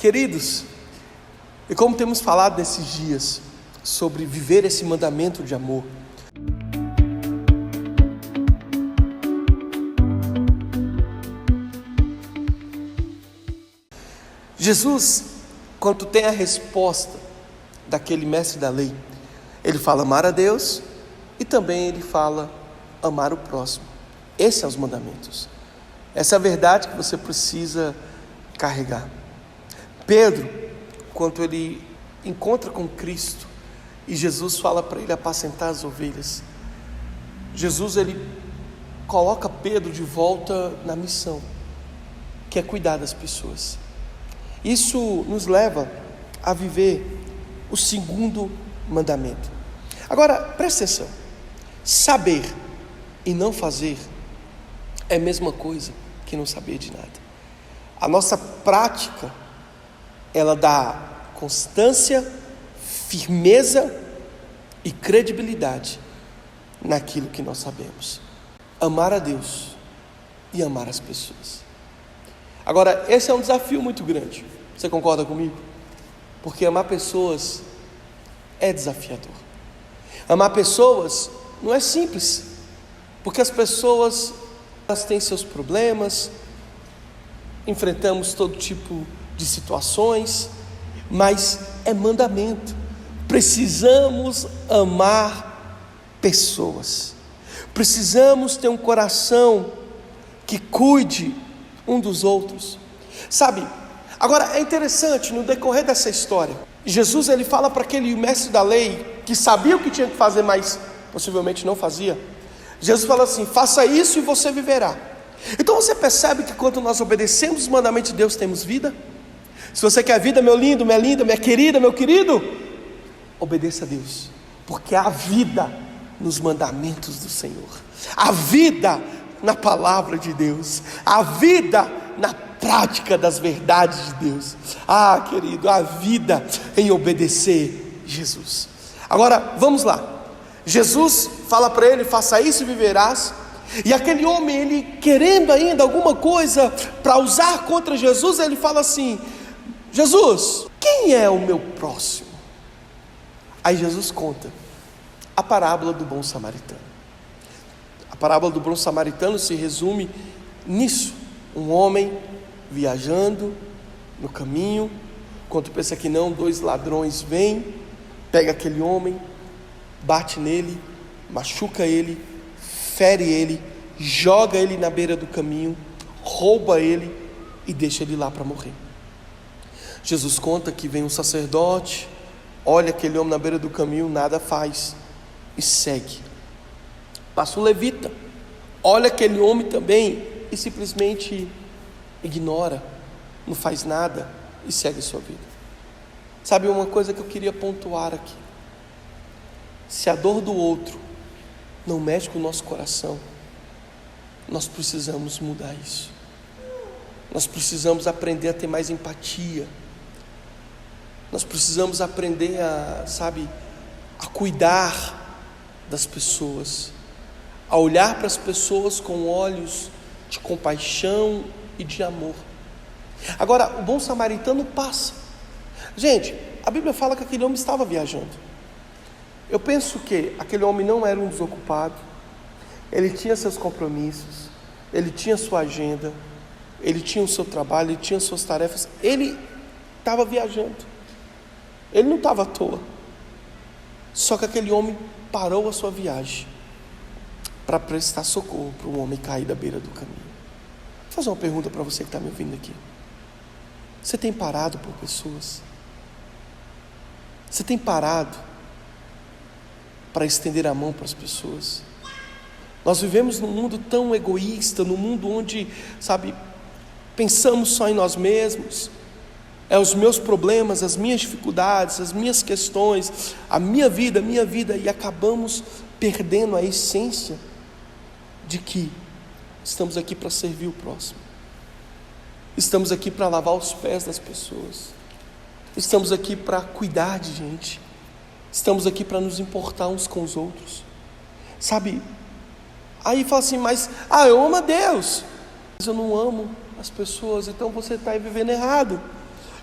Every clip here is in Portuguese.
Queridos, e como temos falado nesses dias sobre viver esse mandamento de amor, Jesus, quando tem a resposta daquele mestre da lei, ele fala amar a Deus e também ele fala amar o próximo. Esses são os mandamentos. Essa é a verdade que você precisa carregar. Pedro, quando ele encontra com Cristo e Jesus fala para ele apacentar as ovelhas, Jesus ele coloca Pedro de volta na missão, que é cuidar das pessoas. Isso nos leva a viver o segundo mandamento. Agora, presta atenção. Saber e não fazer é a mesma coisa que não saber de nada. A nossa prática, ela dá constância, firmeza e credibilidade naquilo que nós sabemos. Amar a Deus e amar as pessoas. Agora, esse é um desafio muito grande. Você concorda comigo? Porque amar pessoas é desafiador. Amar pessoas não é simples, porque as pessoas, elas têm seus problemas, enfrentamos todo tipo de situações, mas é mandamento. Precisamos amar pessoas. Precisamos ter um coração que cuide um dos outros. Sabe, agora é interessante, no decorrer dessa história, Jesus ele fala para aquele mestre da lei, que sabia o que tinha que fazer, mas possivelmente não fazia. Jesus fala assim: faça isso e você viverá. Então você percebe que quando nós obedecemos os mandamentos de Deus, temos vida? Se você quer vida, meu lindo, minha linda, minha querida, meu querido, obedeça a Deus, porque há vida nos mandamentos do Senhor, há vida na palavra de Deus, há vida na prática das verdades de Deus. Ah, querido, há vida em obedecer Jesus. Agora, vamos lá. Jesus fala para ele: faça isso e viverás. E aquele homem, ele querendo ainda alguma coisa para usar contra Jesus, ele fala assim: Jesus, quem é o meu próximo? Aí Jesus conta a parábola do bom samaritano. A parábola do bom samaritano se resume nisso: um homem viajando no caminho, quando pensa que não, 2 ladrões vêm, pega aquele homem, bate nele, machuca ele, fere ele, joga ele na beira do caminho, rouba ele e deixa ele lá para morrer. Jesus conta que vem um sacerdote, olha aquele homem na beira do caminho, nada faz e segue. Passa o levita, olha aquele homem também e simplesmente ignora, não faz nada e segue a sua vida. Sabe uma coisa que eu queria pontuar aqui? Se a dor do outro não mexe com o nosso coração, nós precisamos mudar isso. Nós precisamos aprender a ter mais empatia. Nós precisamos aprender a cuidar das pessoas, a olhar para as pessoas com olhos de compaixão e de amor. Agora, o bom samaritano passa. Gente, a Bíblia fala que aquele homem estava viajando. Eu penso que aquele homem não era um desocupado. Ele tinha seus compromissos, ele tinha sua agenda, ele tinha o seu trabalho, ele tinha suas tarefas. Ele estava viajando, ele não estava à toa. Só que aquele homem parou a sua viagem para prestar socorro para um homem cair da beira do caminho. Vou fazer uma pergunta para você que está me ouvindo aqui. Você tem parado por pessoas? Você tem parado para estender a mão para as pessoas? Nós vivemos num mundo tão egoísta, num mundo onde, pensamos só em nós mesmos. É os meus problemas, as minhas dificuldades, as minhas questões, a minha vida, e acabamos perdendo a essência de que estamos aqui para servir o próximo. Estamos aqui para lavar os pés das pessoas. Estamos aqui para cuidar de gente. Estamos aqui para nos importar uns com os outros. Aí fala assim: mas eu amo a Deus, mas eu não amo as pessoas. Então você está aí vivendo errado.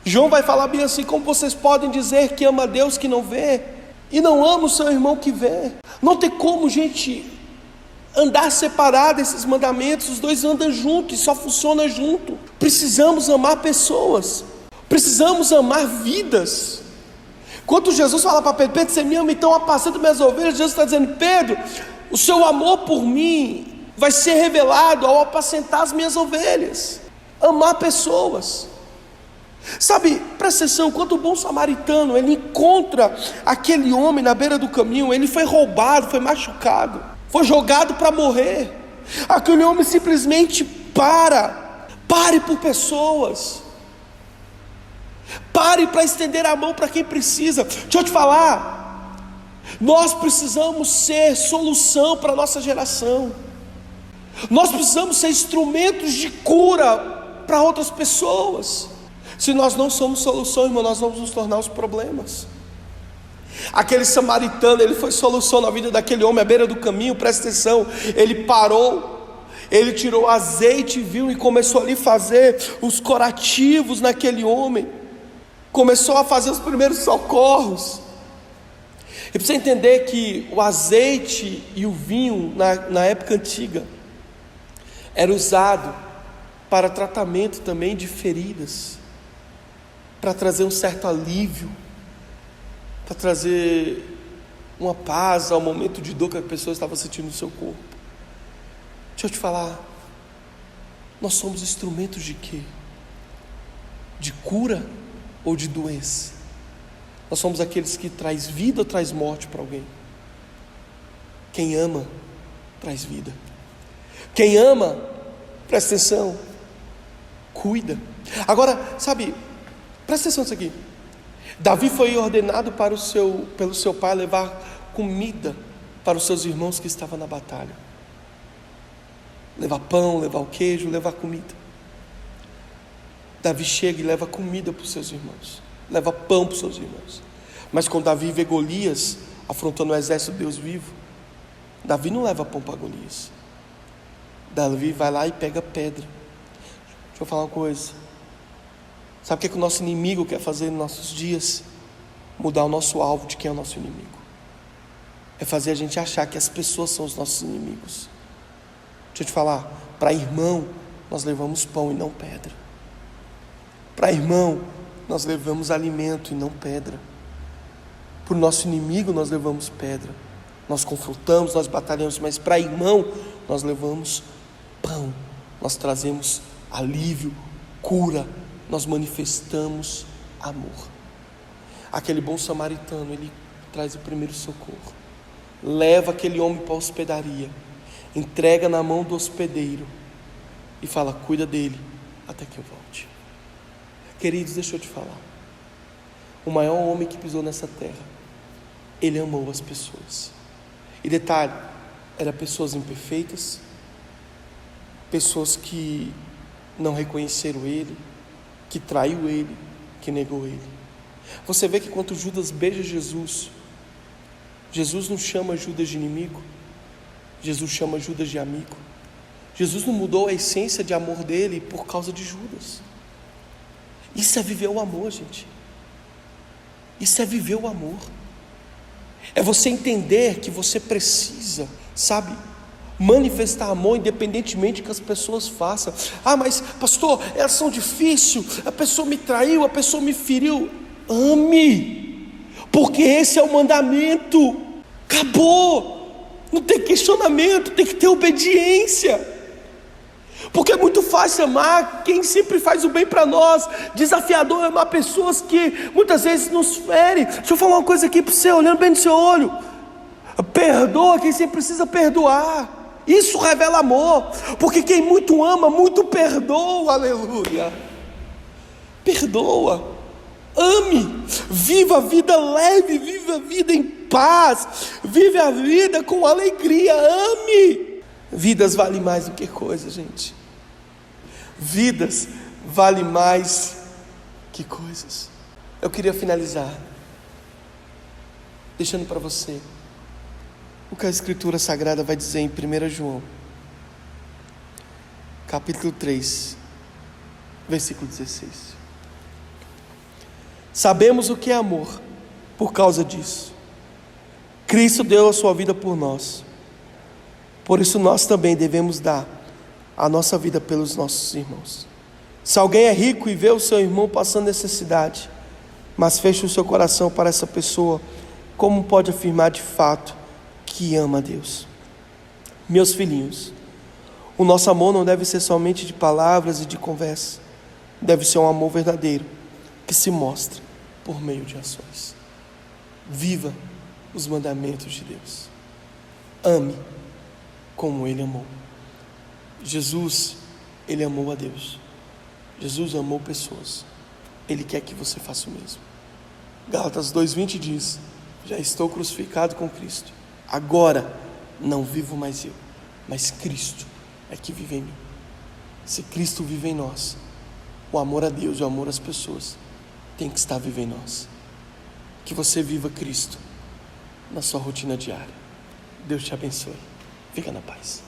João vai falar bem assim: como vocês podem dizer que ama a Deus que não vê, e não ama o seu irmão que vê? Não tem como, gente, andar separado esses mandamentos. Os dois andam juntos e só funciona junto. Precisamos amar pessoas, precisamos amar vidas. Quando Jesus fala para Pedro: Pedro, você me ama, então apacenta minhas ovelhas. Jesus está dizendo: Pedro, o seu amor por mim vai ser revelado ao apacentar as minhas ovelhas. Amar pessoas. Sabe, presta atenção, quando o bom samaritano, ele encontra aquele homem na beira do caminho, ele foi roubado, foi machucado, foi jogado para morrer. Aquele homem simplesmente pare por pessoas, pare para estender a mão para quem precisa. Deixa eu te falar, nós precisamos ser solução para a nossa geração, nós precisamos ser instrumentos de cura para outras pessoas. Se nós não somos solução, irmão, nós vamos nos tornar os problemas. Aquele samaritano, ele foi solução na vida daquele homem à beira do caminho. Presta atenção, ele parou, ele tirou azeite, viu, e começou ali a fazer os curativos naquele homem, começou a fazer os primeiros socorros. E precisa entender que o azeite e o vinho na época antiga era usado para tratamento também de feridas, para trazer um certo alívio, para trazer uma paz ao momento de dor que a pessoa estava sentindo no seu corpo. Deixa eu te falar, nós somos instrumentos de quê? De cura ou de doença? Nós somos aqueles que traz vida ou traz morte para alguém? Quem ama, traz vida. Quem ama, presta atenção, cuida. Agora, sabe, presta atenção nisso aqui. Davi foi ordenado pelo seu pai levar comida para os seus irmãos que estavam na batalha. Levar pão, levar o queijo, levar comida. Davi chega e leva comida para os seus irmãos, leva pão para os seus irmãos. Mas quando Davi vê Golias afrontando o exército de Deus vivo, Davi não leva pão para Golias. Davi vai lá e pega pedra. Deixa eu falar uma coisa. Sabe o que o nosso inimigo quer fazer nos nossos dias? Mudar o nosso alvo de quem é o nosso inimigo. É fazer a gente achar que as pessoas são os nossos inimigos. Deixa eu te falar, para irmão nós levamos pão e não pedra. Para irmão nós levamos alimento e não pedra. Para o nosso inimigo nós levamos pedra. Nós confrontamos, nós batalhamos, mas para irmão nós levamos pão. Nós trazemos alívio, cura, nós manifestamos amor. Aquele bom samaritano, ele traz o primeiro socorro, leva aquele homem para a hospedaria, entrega na mão do hospedeiro e fala: cuida dele até que eu volte. Queridos, deixa eu te falar, o maior homem que pisou nessa terra, ele amou as pessoas. E detalhe, eram pessoas imperfeitas, pessoas que não reconheceram ele, que traiu ele, que negou ele. Você vê que quando Judas beija Jesus, Jesus não chama Judas de inimigo, Jesus chama Judas de amigo. Jesus não mudou a essência de amor dele por causa de Judas. Isso é viver o amor, gente. Isso é viver o amor. É você entender que você precisa, sabe, manifestar amor independentemente que as pessoas façam. Ah, mas pastor, elas são difíceis, a pessoa me traiu, a pessoa me feriu. Ame, porque esse é o mandamento. Acabou, não tem questionamento, tem que ter obediência. Porque é muito fácil amar quem sempre faz o bem para nós. Desafiador é amar pessoas que muitas vezes nos ferem. Deixa eu falar uma coisa aqui para você, olhando bem no seu olho. Perdoa quem sempre precisa perdoar. Isso revela amor. Porque quem muito ama, muito perdoa. Aleluia. Perdoa. Ame. Viva a vida leve. Viva a vida em paz. Vive a vida com alegria. Ame. Vidas valem mais do que coisas, gente. Vidas valem mais que coisas. Eu queria finalizar deixando para você o que a Escritura Sagrada vai dizer em 1 João, capítulo 3, versículo 16. Sabemos o que é amor por causa disso. Cristo deu a sua vida por nós. Por isso nós também devemos dar a nossa vida pelos nossos irmãos. Se alguém é rico e vê o seu irmão passando necessidade, mas fecha o seu coração para essa pessoa, como pode afirmar de fato que ama a Deus? Meus filhinhos, o nosso amor não deve ser somente de palavras e de conversa. Deve ser um amor verdadeiro, que se mostra por meio de ações. Viva os mandamentos de Deus. Ame como Ele amou. Jesus, Ele amou a Deus. Jesus amou pessoas. Ele quer que você faça o mesmo. Gálatas 2:20 diz: já estou crucificado com Cristo. Agora não vivo mais eu, mas Cristo é que vive em mim. Se Cristo vive em nós, o amor a Deus e o amor às pessoas tem que estar vivo em nós. Que você viva Cristo na sua rotina diária. Deus te abençoe. Fica na paz.